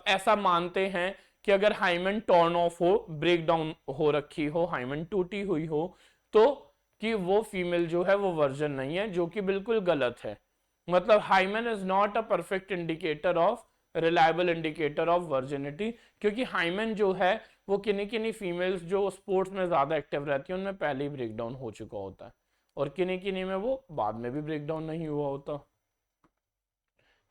S1: ऐसा मानते हैं कि अगर हाइमेन टॉर्न ऑफ हो, ब्रेक डाउन हो रखी हो, हाइमेन टूटी हुई हो, तो कि वो फीमेल जो है वो वर्जन नहीं है, जो कि बिल्कुल गलत है। मतलब hymen is not a perfect indicator of, reliable indicator of virginity, क्योंकि हाइमेन जो है वो किन्हीं किन्हीं फीमेल्स जो स्पोर्ट्स में ज्यादा एक्टिव रहती है उनमें पहले ही ब्रेक डाउन हो चुका होता है, और किन्हीं किन्हीं में वो बाद में भी ब्रेक डाउन नहीं हुआ होता।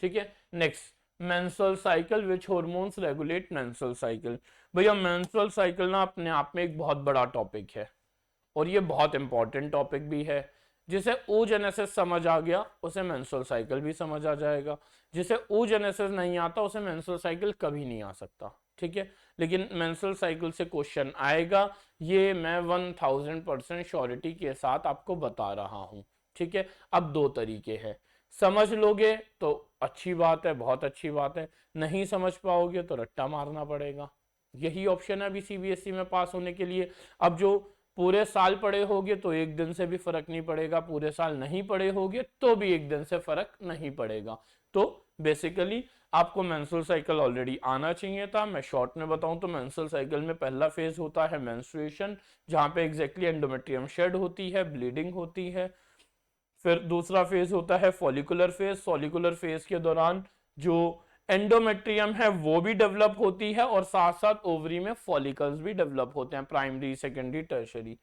S1: ठीक है, नेक्स्ट, मेंस्ट्रुअल साइकिल, विच हार्मोन्स रेगुलेट मेंस्ट्रुअल साइकिल। भैया मेंस्ट्रुअल साइकिल ना अपने आप में एक बहुत बड़ा टॉपिक है, और ये बहुत इंपॉर्टेंट टॉपिक भी है। जिसे oogenesis समझ आ गया उसे मेंस्ट्रुअल साइकिल भी समझ आ जाएगा, जिसे oogenesis नहीं आता उसे मेंस्ट्रुअल साइकिल कभी नहीं आ सकता। ठीक है, लेकिन मेंस्ट्रुअल साइकिल से क्वेश्चन आएगा, ये मैं 1000% श्योरिटी के साथ आपको बता रहा हूं। ठीक है, अब दो तरीके हैं, समझ लोगे तो अच्छी बात है, बहुत अच्छी बात है, नहीं समझ पाओगे तो रट्टा मारना पड़ेगा। यही ऑप्शन है अभी सीबीएसई में पास होने के लिए। अब जो पूरे साल पड़े होगे तो एक दिन से भी फर्क नहीं पड़ेगा, पूरे साल नहीं पड़े होगे तो भी एक दिन से फर्क नहीं पड़ेगा। तो बेसिकली आपको मेंस्ट्रुअल साइकिल ऑलरेडी आना चाहिए था। मैं शॉर्ट में बताऊं तो मेंस्ट्रुअल साइकिल में पहला फेज होता है मेंस्ट्रुएशन, जहां पे एग्जैक्टली एंडोमेट्रियम शेड होती है, ब्लीडिंग होती है। फिर दूसरा फेज होता है फॉलिकुलर फेज। फॉलिकुलर फेज के दौरान जो एंडोमेट्रियम है वो भी डेवलप होती है और साथ साथ ओवरी में फॉलिकल्स भी डेवलप होते हैं, प्राइमरी, सेकेंडरी, टर्शरी।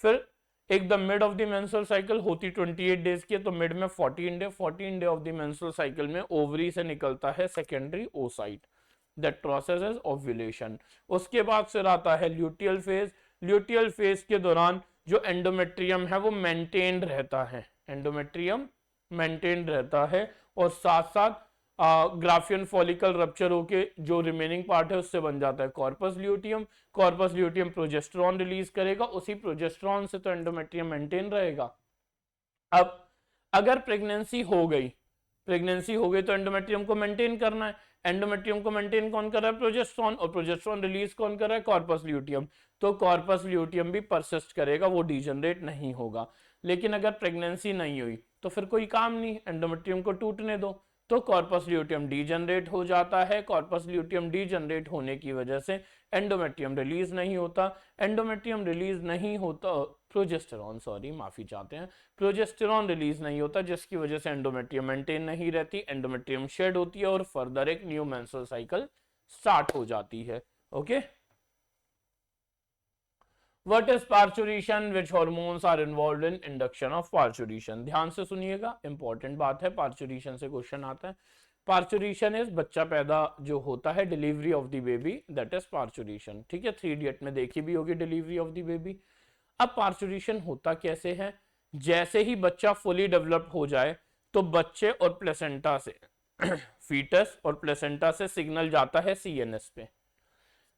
S1: फिर एक the mid of the menstrual cycle होती 28 डेज की, तो मिड में 14 day of the menstrual cycle में ओवरी से निकलता है secondary oocyte, that process is ovulation. उसके बाद फिर आता है ल्यूटियल फेज। ल्यूटियल फेज के दौरान जो एंडोमेट्रियम है वो मेंटेन रहता है, एंडोमेट्रियम मेंटेन रहता है और साथ साथ ग्राफियन फॉलिकल रप्चर होके जो रिमेनिंग पार्ट है उससे बन जाता है corpus luteum. Corpus luteum progesterone release करेगा, उसी प्रोजेस्टेरॉन से तो एंडोमेट्रियम मेंटेन रहेगा। अब अगर प्रेगनेंसी हो गई तो एंडोमेट्रियम को मेंटेन करना है। एंडोमेट्रियम को मेंटेन कौन कर रहा है? प्रोजेस्टेरॉन। और प्रोजेस्टेरॉन रिलीज कौन कर रहा है? Corpus luteum. तो कॉर्पस ल्यूटियम भी परसिस्ट करेगा, वो डीजनरेट नहीं होगा। लेकिन अगर प्रेगनेंसी नहीं हुई तो फिर कोई काम नहीं, एंडोमेट्रियम को टूटने दो, तो कॉर्पस ल्यूटियम डीजनरेट हो जाता है। कॉर्पस ल्यूटियम डीजनरेट होने की वजह से एंडोमेट्रियम रिलीज नहीं होता। एंडोमेट्रियम रिलीज नहीं होता, प्रोजेस्टेरॉन, सॉरी माफी चाहते हैं, प्रोजेस्टेरॉन रिलीज नहीं होता, जिसकी वजह से एंडोमेट्रियम मेंटेन नहीं रहती, एंडोमेट्रियम शेड होती है और फर्दर एक न्यू मेंस्ट्रुअल साइकिल स्टार्ट हो जाती है। Okay, What is parturition? Which hormones are involved in induction of parturition? ध्यान से सुनिएगा, इंपॉर्टेंट बात है, parturition से क्वेश्चन आता है। parturition is बच्चा पैदा जो होता है, delivery of the baby, that is parturition। ठीक है, 3 इडियट में देखी भी होगी डिलीवरी ऑफ द बेबी। अब parturition होता कैसे है? जैसे ही बच्चा फुली डेवलप हो जाए तो बच्चे और प्लेसेंटा से फीटस और प्लेसेंटा से सिग्नल जाता है सीएनएस पे,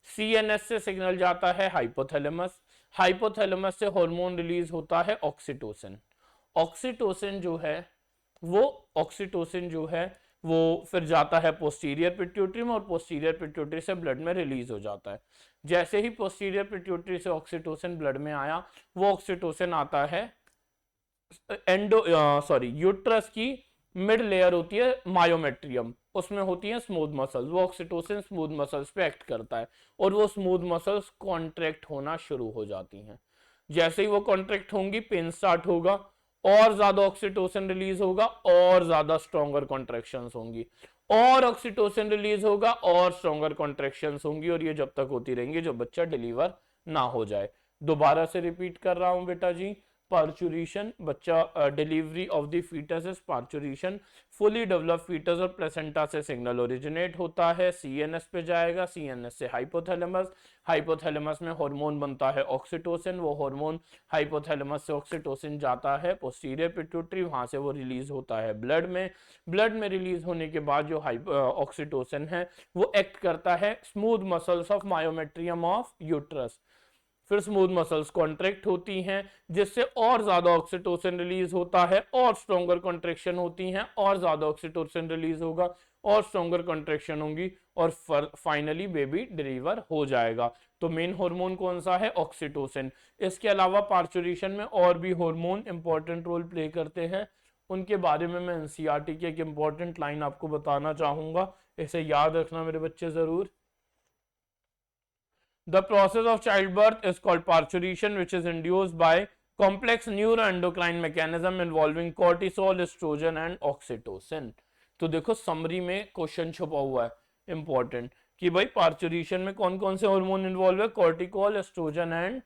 S1: सीएनएस से सिग्नल जाता है हाइपोथैलेमस, हाइपोथैलेमस से हार्मोन रिलीज होता है ऑक्सीटोसिन। ऑक्सीटोसिन जो है वो फिर जाता है पोस्टीरियर पिट्यूटरी में और पोस्टीरियर पिट्यूटरी से ब्लड में रिलीज हो जाता है। जैसे ही पोस्टीरियर पिट्यूटरी से ऑक्सीटोसिन ब्लड में आया, वो ऑक्सीटोसिन आता है यूट्रस की मिड लेयर होती है मायोमेट्रियम, उसमें होती है स्मूथ मसल्स, वो ऑक्सीटोसिन स्मूथ मसल्स पे एक्ट करता है और वो स्मूथ मसल्स कॉन्ट्रैक्ट होना शुरू हो जाती हैं। जैसे ही वो कॉन्ट्रैक्ट होंगी, पेन स्टार्ट होगा, और ज्यादा ऑक्सीटोसिन रिलीज होगा और ज्यादा स्ट्रॉन्गर कॉन्ट्रैक्शंस होंगी, और ऑक्सीटोसिन रिलीज होगा और स्ट्रॉन्गर कॉन्ट्रैक्शंस होंगी, और ये जब तक होती रहेंगी जब बच्चा डिलीवर ना हो जाए। दोबारा से रिपीट कर रहा हूं बेटा जी, पार्चुरेशन, बच्चा delivery of the foetus is parturition. Fully develop foetus और प्लेसेंटा से सिग्नल ओरिजिनेट होता है, सीएनएस पे जाएगा, सीएनएस से हाइपोथैलेमस, हाइपोथैलेमस में हार्मोन बनता है ऑक्सीटोसिन, वो हार्मोन हाइपोथैलेमस से ऑक्सीटोसिन जाता है पोस्टीरियर पिट्यूटरी, वहां से वो रिलीज होता है ब्लड में। ब्लड में रिलीज होने के बाद जो ऑक्सीटोसिन है वो एक्ट करता है smooth muscles of myometrium of uterus, फिर स्मूथ मसल्स कॉन्ट्रैक्ट होती हैं, जिससे और ज्यादा ऑक्सीटोसिन रिलीज होता है और स्ट्रॉन्गर कॉन्ट्रैक्शन होती हैं, और ज्यादा ऑक्सीटोसिन रिलीज होगा और स्ट्रॉन्गर कॉन्ट्रैक्शन होंगी, और फाइनली बेबी डिलीवर हो जाएगा। तो मेन हार्मोन कौन सा है? ऑक्सीटोसिन। इसके अलावा पार्चुरेशन में और भी हार्मोन इंपॉर्टेंट रोल प्ले करते हैं, उनके बारे में मैं एनसीईआरटी की एक इंपॉर्टेंट लाइन आपको बताना चाहूंगा, इसे याद रखना मेरे बच्चे जरूर। The process of childbirth is called parturition, which is induced by complex neuroendocrine mechanism involving cortisol, estrogen and oxytocin। तो देखो समरी में क्वेश्चन छुपा हुआ है इंपॉर्टेंट कि भाई पार्चुरेशन में कौन कौन से हार्मोन इन्वॉल्व है? कॉर्टिकॉल, एस्ट्रोजन एंड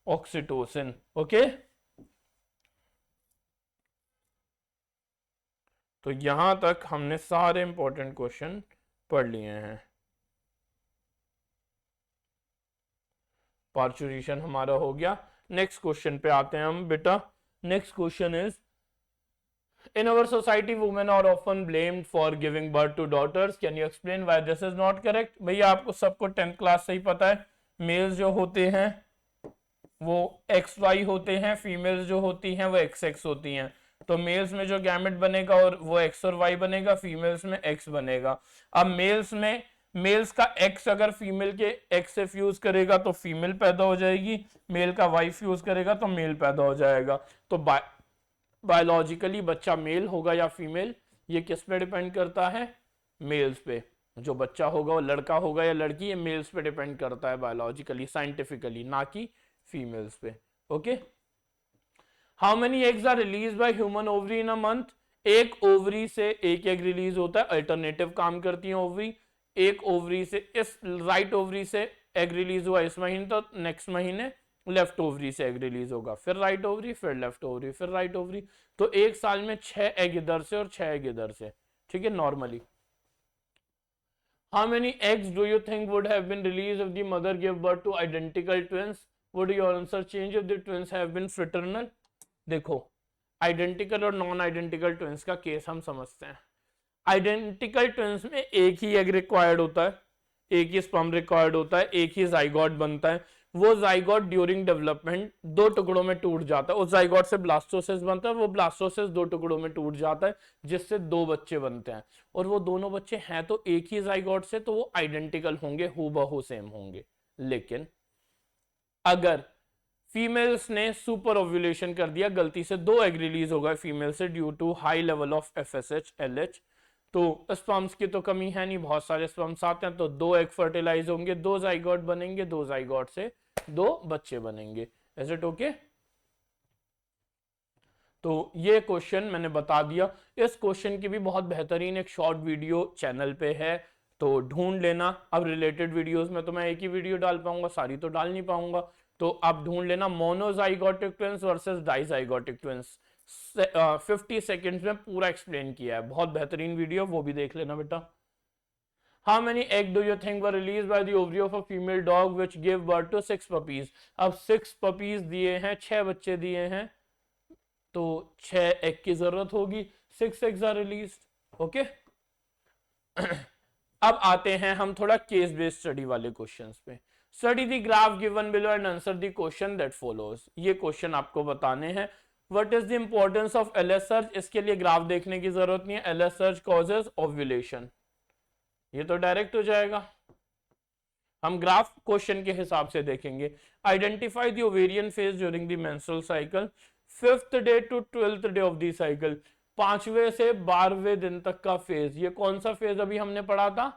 S1: ऑक्सीटोसिन। ओके, तो यहां तक हमने सारे इंपॉर्टेंट क्वेश्चन पढ़ लिए हैं। पार्चुरेशन हमारा हो गया। नेक्स्ट क्वेश्चन पे आते हैं हम बेटा। Next question is, in our society women are often blamed for giving birth to daughters, can you explain why this is not correct? भैया आपको सबको 10th क्लास से ही पता है, मेल्स जो होते हैं वो XY होते हैं, फीमेल्स जो होती हैं वो XX होती हैं। तो मेल्स में जो गैमेट बनेगा और वो X और Y बनेगा, फीमेल्स में X बनेगा। अब मेल्स में मेल्स का एक्स अगर फीमेल के एक्स से फ्यूज करेगा तो फीमेल पैदा हो जाएगी, मेल का वाई फ्यूज करेगा तो मेल पैदा हो जाएगा। तो बायोलॉजिकली बच्चा मेल होगा या फीमेल, ये किस पे डिपेंड करता है, मेल्स पे। जो बच्चा होगा वो लड़का होगा या लड़की, ये मेल्स पे डिपेंड करता है बायोलॉजिकली, साइंटिफिकली, ना कि फीमेल्स पे। Okay, how many eggs are release by human ovary in a month? एक ओवरी से एक एग रिलीज होता है, अल्टरनेटिव काम करती है ओवरी। एक ओवरी से, इस राइट ओवरी से एग रिलीज हुआ इस महीने, तो नेक्स्ट महीने लेफ्ट ओवरी से एग रिलीज होगा, फिर राइट ओवरी, फिर लेफ्ट ओवरी, फिर राइट ओवरी। तो एक साल में 6 एग इधर से और 6 एग इधर से, ठीक है, normally. How many eggs do you think would have been released if the mother gave birth to identical twins? Would your answer change if the twins have been fraternal? देखो, आइडेंटिकल और नॉन आइडेंटिकल ट्विंस का केस हम समझते हैं। आइडेंटिकल ट्विंस में एक ही एग रिक्वायर्ड होता है, एक ही स्पर्म रिक्वायर्ड होता है, एक ही जाइगोट बनता है। वो जाइगोट ड्यूरिंग डेवलपमेंट दो टुकड़ों में टूट जाता है, उस जाइगोट से ब्लास्टोसिस बनता है, वो ब्लास्टोसिस दो टुकड़ों में टूट जाता है, जिससे दो बच्चे बनते हैं। और वो दोनों बच्चे हैं तो एक ही जाइगोट से, तो वो आइडेंटिकल होंगे, हूबहू सेम होंगे। लेकिन अगर फीमेल्स ने सुपर ओव्यूलेशन कर दिया, गलती से दो एग रिलीज हो गए फीमेल से due to high level of FSH LH, तो स्पर्म्स की तो कमी है नहीं, बहुत सारे स्पर्म्स आते हैं, तो दो एग फर्टिलाइज होंगे, दो जाइगोट बनेंगे, दो जाइगोट से दो बच्चे बनेंगे। Is it okay? तो ये क्वेश्चन मैंने बता दिया। इस क्वेश्चन की भी बहुत बेहतरीन एक शॉर्ट वीडियो चैनल पे है, तो ढूंढ लेना। अब रिलेटेड वीडियोस में तो मैं एक ही वीडियो डाल पाऊंगा, सारी तो डाल नहीं पाऊंगा, तो आप ढूंढ लेना monozygotic twins versus dizygotic twins. 50 seconds में पूरा एक्सप्लेन किया है, बहुत बेहतरीन वीडियो, वो भी देख लेना बेटा। How many egg do you think were released by the ovary of a female dog which gave birth to 6 puppies? अब 6 puppies दिए हैं, 6 बच्चे दिए हैं, तो 6 एग की जरूरत होगी, 6 एग्स आर रिलीज्ड। ओके, अब आते हैं हम थोड़ा केस बेस्ड स्टडी वाले क्वेश्चंस पे। Study the graph given below and answer the question that follows. ये क्वेश्चन आपको बताने हैं। What is the importance of LS search? इसके लिए ग्राफ देखने की जरूरत नहीं है। LS सर्च कॉजेज ओव्यूलेशन, ये तो डायरेक्ट हो जाएगा। हम ग्राफ क्वेश्चन के हिसाब से देखेंगे। Identify the ovarian phase during the menstrual cycle, 5th day to 12th day of the cycle, 5वें से 12वें दिन तक का फेज। ये कौन सा फेज अभी हमने पढ़ा था?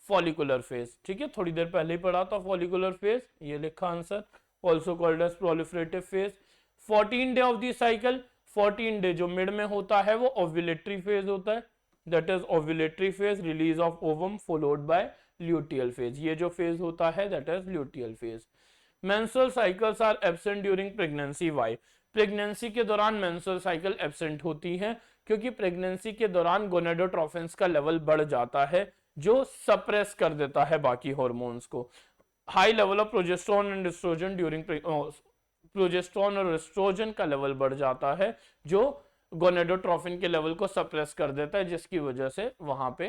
S1: फॉलिकुलर फेज, ठीक है, थोड़ी देर पहले ही पढ़ा था फॉलिकुलर फेज, ये लिखा answer, also called as proliferative phase. 14 day of the cycle, 14 day जो मिड में होता है वो ओव्यूलेटरी फेज होता है, that is ovulatory phase, release of ovum followed by luteal phase. ये जो फेज होता है that is luteal phase. Menstrual cycles are absent during pregnancy, why? Pregnancy के दौरान मेंस्ट्रुअल साइकिल एब्सेंट होती है क्योंकि प्रेगनेंसी के दौरान गोनेडोट्रोफिन्स का लेवल बढ़ जाता है, जो सप्रेस कर देता है बाकी हार्मोन्स को। High level of progesterone and estrogen during, progesterone और एस्ट्रोजन का लेवल बढ़ जाता है, जो गोनेडोट्रोफिन के लेवल को सप्रेस कर देता है, जिसकी वजह से वहां पे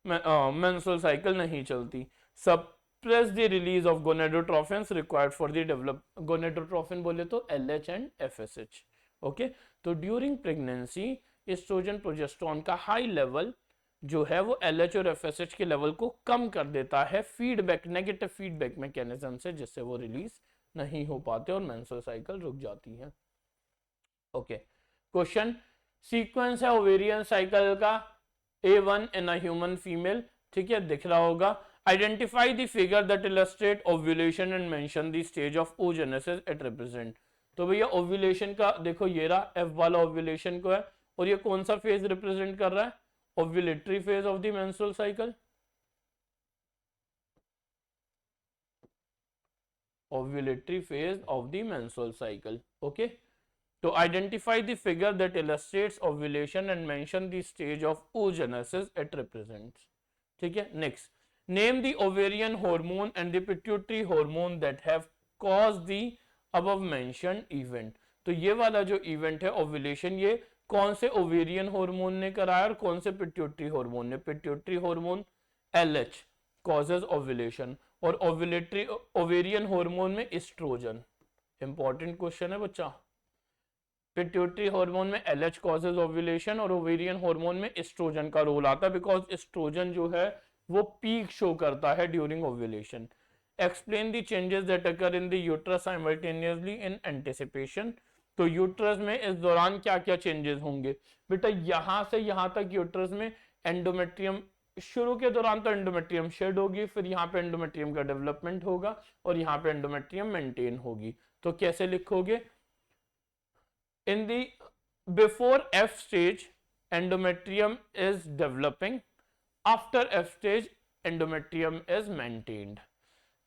S1: मेंस्ट्रुअल साइकिल नहीं चलती। Suppress the release of gonadotrophins required for the develop, gonadotrophin बोले तो LH एंड FSH। ओके, तो ड्यूरिंग प्रेगनेंसी एस्ट्रोजन प्रोजेस्टेरोन का हाई लेवल जो है वो LH और FSH के लेवल को कम कर देता है फीडबैक, नेगेटिव फीडबैक मैकेनिज्म से, जिससे वो रिलीज नहीं हो पाते और मेंस्ट्रुअल साइकिल रुक जाती है। ओके, क्वेश्चन, सीक्वेंस है ओवेरियन साइकिल का, A1 in a human female, ठीक है, दिख रहा होगा। Identify the figure that illustrate ovulation and mention the stage of oogenesis it represent. तो भैया ओव्यूलेशन का देखो, ये रहा F वाला ओव्यूलेशन को है, और ये कौन सा फेज रिप्रेजेंट कर रहा है? Ovulatory phase of the menstrual cycle, ovulatory phase of the menstrual cycle. Okay, to identify the figure that illustrates ovulation and mention the stage of oogenesis it represents. ठीक है, next, name the ovarian hormone and the pituitary hormone that have caused the above mentioned event. तो ये वाला जो इवेंट है ओव्यूलेशन, ये कौन से ओवेरियन हार्मोन ने कराया और कौन से पिट्यूटरी हार्मोन ने? Pituitary hormone LH causes ovulation, और ओव्यूलेटरी ओवेरियन हार्मोन में एस्ट्रोजन। इंपॉर्टेंट क्वेश्चन है बच्चा। पिट्यूटरी हार्मोन में LH causes ovulation और ओवेरियन हार्मोन में एस्ट्रोजन का रोल आता है, बिकॉज एस्ट्रोजन जो है वो पीक शो करता है during ovulation. Explain the changes that occur in the uterus simultaneously in anticipation. तो यूट्रस में इस दौरान क्या क्या चेंजेस होंगे बेटा, यहां से यहां तक यूट्रस में एंडोमेट्रियम, शुरू के दौरान तो एंडोमेट्रियम शेड होगी, फिर यहाँ पे एंडोमेट्रियम का डेवलपमेंट होगा और यहाँ पे एंडोमेट्रियम मेंटेन होगी। तो कैसे लिखोगे, in the before F stage endometrium is developing, after F stage endometrium is maintained.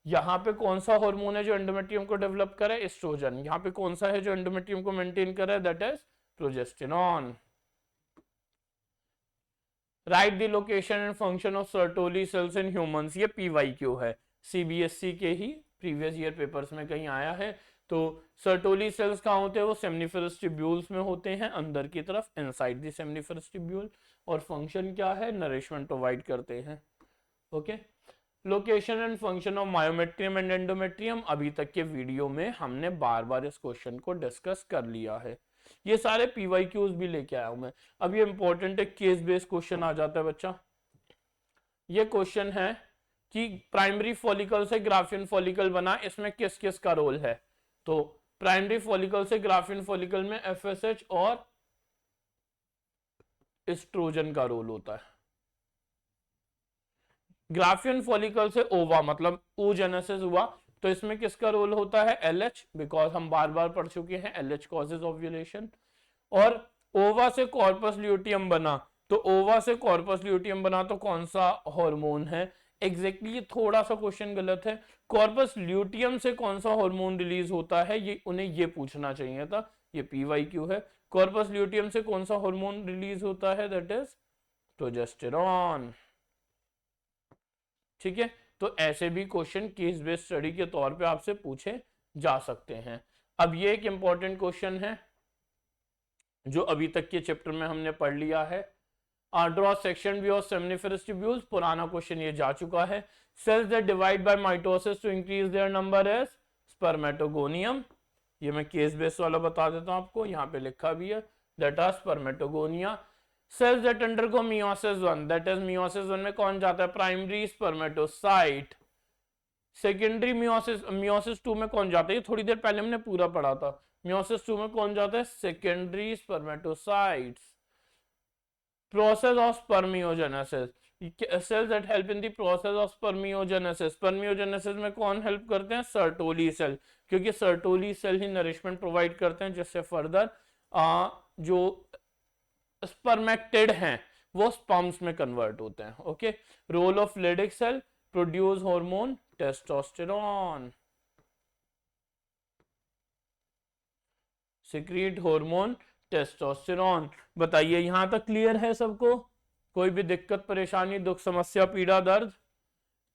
S1: यहां पे कौन सा हार्मोन है जो एंडोमेट्रियम को डेवलप करे, एस्ट्रोजन। यहां पे कौन सा है जो एंडोमेट्रियम को मेंटेन करे, that is progesterone. Right the location and function of Sertoli cells in humans, ये पीवाईक्यू है, सीबीएसई के ही प्रीवियस ईयर पेपर्स में कहीं आया है। तो सर्टोली सेल्स कहाँ होते हैं, वो सेमनिफेरस ट्यूब्यूल्स में होते हैं अंदर की तरफ, इनसाइड द सेमनिफेरस ट्यूब्यूल। और फंक्शन क्या है, नरिशमेंट प्रोवाइड करते हैं। Okay, location and function of myometrium and endometrium, अभी तक के वीडियो में हमने बार बार इस क्वेश्चन को डिस्कस कर लिया है। ये सारे पीवाईक्यूज भी लेके आया हूं मैं। अब ये इंपॉर्टेंट है, केस बेस्ड क्वेश्चन आ जाता है बच्चा। ये क्वेश्चन है कि प्राइमरी फॉलिकल से ग्राफियन फॉलिकल बना, इसमें किस किस का रोल है। तो प्राइमरी फॉलिकल से ग्राफियन फॉलिकल में एफएसएच और एस्ट्रोजन का रोल होता है। ग्राफियन फॉलिकल से ओवा मतलब oogenesis हुआ, तो इसमें किसका रोल होता है, एलएच, बिकॉज हम बार बार पढ़ चुके हैं एलएच कॉजेज ओव्यूलेशन। और ओवा से कॉर्पस ल्यूटियम बना, तो ओवा से कॉर्पस ल्यूटियम बना तो कौन सा हार्मोन है, एग्जैक्टली ये थोड़ा सा क्वेश्चन गलत है। कॉर्पस ल्यूटियम से कौन सा हार्मोन रिलीज होता है, ये उन्हें ये पूछना चाहिए था, ये पीवाईक्यू है। कॉर्पस ल्यूटियम से कौन सा हार्मोन रिलीज होता है, दैट इज प्रोजेस्टेरॉन। ठीक है, तो ऐसे भी क्वेश्चन केस बेस्ड स्टडी के तौर पे आपसे पूछे जा सकते हैं। अब ये एक इंपॉर्टेंट क्वेश्चन है जो अभी तक के चैप्टर में हमने पढ़ लिया है। Draw section view of seminiferous tubules, पुराना क्वेश्चन ये जा चुका है। Cells that divide by mitosis to increase their number is spermatogonium. ये मैं केस बेस्ड वाला बता देता हूं आपको, यहाँ पे लिखा भी है, that are spermatogonia. Cells that undergo meiosis 1, that is meiosis 1 में कौन जाता है, primary spermatocyte. Secondary meiosis, meiosis 2 में कौन जाता है, ये थोड़ी देर पहले हमने पूरा पढ़ा था। मियोसिस 2 में कौन जाता है, secondary spermatocytes. Process of spermiogenesis, cells that help in the process of spermiogenesis. Spermiogenesis में कौन हेल्प करते हैं, सर्टोली सेल, क्योंकि सर्टोली सेल ही नरिशमेंट प्रोवाइड करते हैं, जिससे फर्दर जो स्पर्मेक्टिड हैं वो स्पर्म्स में कन्वर्ट होते हैं। Okay, role of Leydig cell, produce hormone testosterone, secrete hormone testosterone. बताइए यहां तक क्लियर है सबको, कोई भी दिक्कत परेशानी, दुख समस्या पीड़ा दर्द।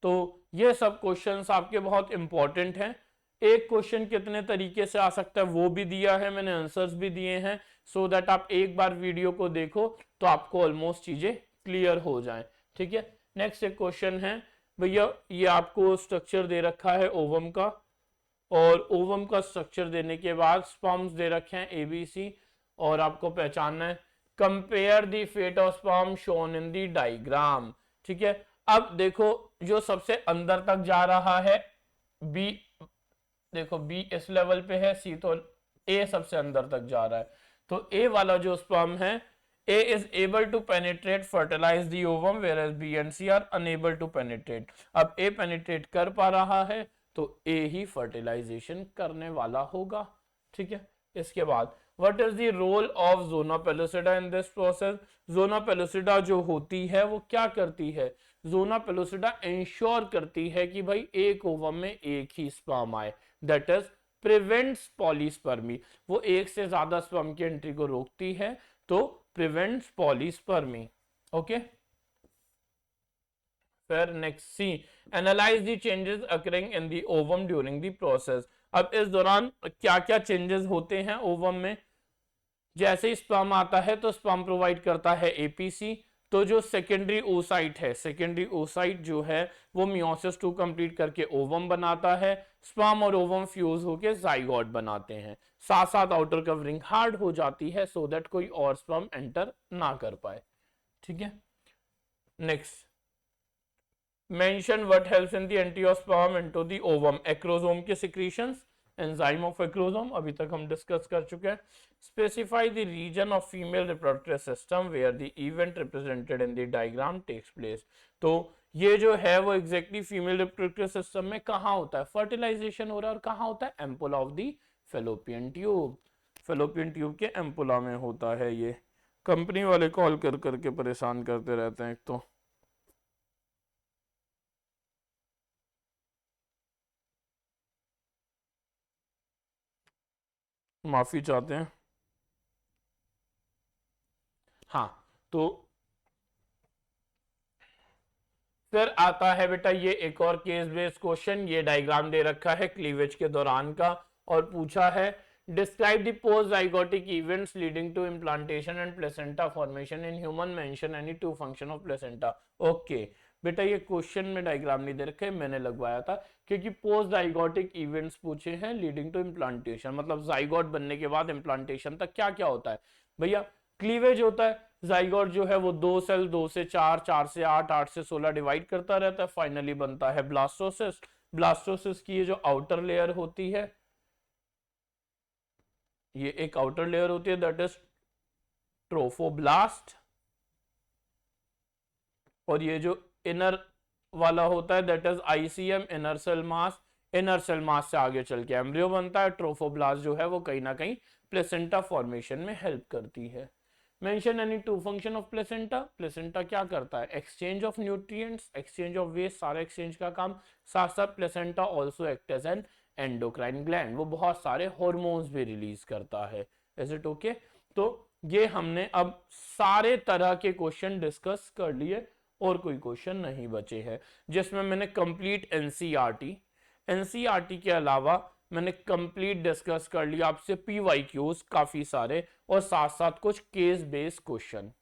S1: तो ये सब क्वेश्चंस आपके बहुत इंपॉर्टेंट हैं। एक क्वेश्चन कितने तरीके से आ सकता है वो भी दिया है, मैंने आंसर्स भी दिए हैं, सो दैट आप एक बार वीडियो को देखो तो आपको ऑलमोस्ट चीजें क्लियर हो जाएं। ठीक है, नेक्स्ट एक क्वेश्चन है भैया, ये आपको स्ट्रक्चर दे रखा है ओवम का, और ओवम का स्ट्रक्चर देने के बाद स्पर्म्स दे रखे हैं एबीसी, और आपको पहचानना है compare the fate of sperm shown in the diagram. ठीक है, अब देखो जो सबसे अंदर तक जा रहा है बी, देखो बी इस लेवल पे है, सी तो ए सबसे अंदर तक जा रहा है, तो ए वाला जो स्पर्म है, A is able to penetrate fertilise the ovum whereas B and C are unable to penetrate. अब ए पेनिट्रेट कर पा रहा है तो ए ही फर्टिलाइजेशन करने वाला होगा। ठीक है, इसके बाद what is the role of zona pellucida in this process. Zona pellucida जो होती है वो क्या करती है, जोना पेलोसिडा इंश्योर करती है कि भाई एक ओवम में एक ही स्पर्म आए, दैट इज प्रिवेंट्स पॉलीस्पर्मी। वो एक से ज्यादा स्पर्म की एंट्री को रोकती है, तो प्रिवेंट्स पॉलीस्पर्मी। ओके, फिर next see, analyse the changes occurring in the ovum during the process. अब इस दौरान क्या क्या चेंजेस होते हैं ओवम में। जैसे ही स्पर्म आता है तो स्पर्म प्रोवाइड करता है एपीसी, तो जो सेकेंडरी ओसाइट है, सेकेंडरी ओसाइट जो है वो मियोसिस 2 कंप्लीट करके ओवम बनाता है, स्पर्म और ओवम फ्यूज होके जाइगोट बनाते हैं, साथ साथ आउटर कवरिंग हार्ड हो जाती है सो दैट कोई और स्पर्म एंटर ना कर पाए। ठीक है, next mention what helps in the एंटियोस्पर्म इनटू द ओवम, एक्रोसोम के सिक्रीशंस, एंजाइम ऑफ एक्रोसोम अभी तक हम डिस्कस कर चुके हैं। Specify the region of female reproductive system where the event represented in the diagram takes place. तो ये जो है वो एग्जैक्टली फीमेल रिप्रोडक्टिव सिस्टम में कहाँ होता है, फर्टिलाइजेशन हो रहा है, और कहाँ होता है, ampulla of the fallopian tube, fallopian tube के एम्पुला में होता है। ये कंपनी वाले कॉल कर करके परेशान करते रहते हैं एक तो। माफी चाहते हैं। हाँ, तो फिर आता है बेटा ये एक और केस बेस्ड क्वेश्चन, ये डायग्राम दे रखा है क्लीवेज के दौरान का, और पूछा है describe the post zygotic events leading to implantation and placenta formation in human, mention any two function of placenta. Okay बेटा, ये क्वेश्चन में डायग्राम नहीं दे रखे, मैंने लगवाया था, क्योंकि पोस्ट जाइगोटिक इवेंट्स पूछे हैं लीडिंग टू इम्प्लांटेशन, मतलब जाइगोट बनने के बाद इम्प्लांटेशन तक क्या क्या होता है भैया, क्लीवेज होता है, जाइगोट जो है वो 2 सेल, 2 से 4, 4 से 8, 8 से 16 डिवाइड करता रहता है, फाइनली बनता है ब्लास्टोसिस। ब्लास्टोसिस की ये जो आउटर लेयर होती है, ये एक आउटर लेयर होती है दैट इज ट्रोफोब्लास्ट, और ये जो इनर वाला होता है that is ICM, inner cell mass. Inner cell mass से आगे चल के एम्ब्रियो बनता है। ट्रोफोब्लास्ट जो है वो कहीं ना कहीं प्लेसेंटा फॉर्मेशन में हेल्प करती है। Mention any two function of placenta, placenta क्या करता है, exchange of nutrients, exchange of waste, सारा एक्सचेंज का काम। साथ साथ placenta also act as an endocrine gland, वो बहुत सारे हार्मोन्स भी रिलीज करता है। Is it okay? तो ये हमने अब सारे तरह के क्वेश्चन डिस्कस कर लिए, और कोई क्वेश्चन नहीं बचे हैं, जिसमें मैंने कंप्लीट एनसीईआरटी के अलावा मैंने कंप्लीट डिस्कस कर लिया आपसे पीवाईक्यूज काफी सारे, और साथ साथ कुछ केस बेस्ड क्वेश्चन,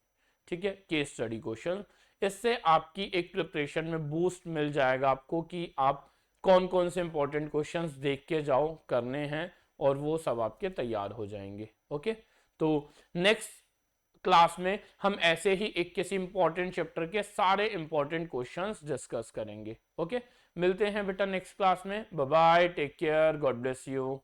S1: ठीक है, केस स्टडी क्वेश्चन। इससे आपकी एक प्रिपरेशन में बूस्ट मिल जाएगा आपको कि आप कौन कौन से इंपॉर्टेंट क्वेश्चंस देख के जाओ करने हैं, और वो सब आपके तैयार हो जाएंगे। ओके, तो नेक्स्ट क्लास में हम ऐसे ही एक किसी इंपॉर्टेंट चैप्टर के सारे इंपॉर्टेंट क्वेश्चंस डिस्कस करेंगे। ओके, मिलते हैं बेटा नेक्स्ट क्लास में। Bye bye, take care, God bless you.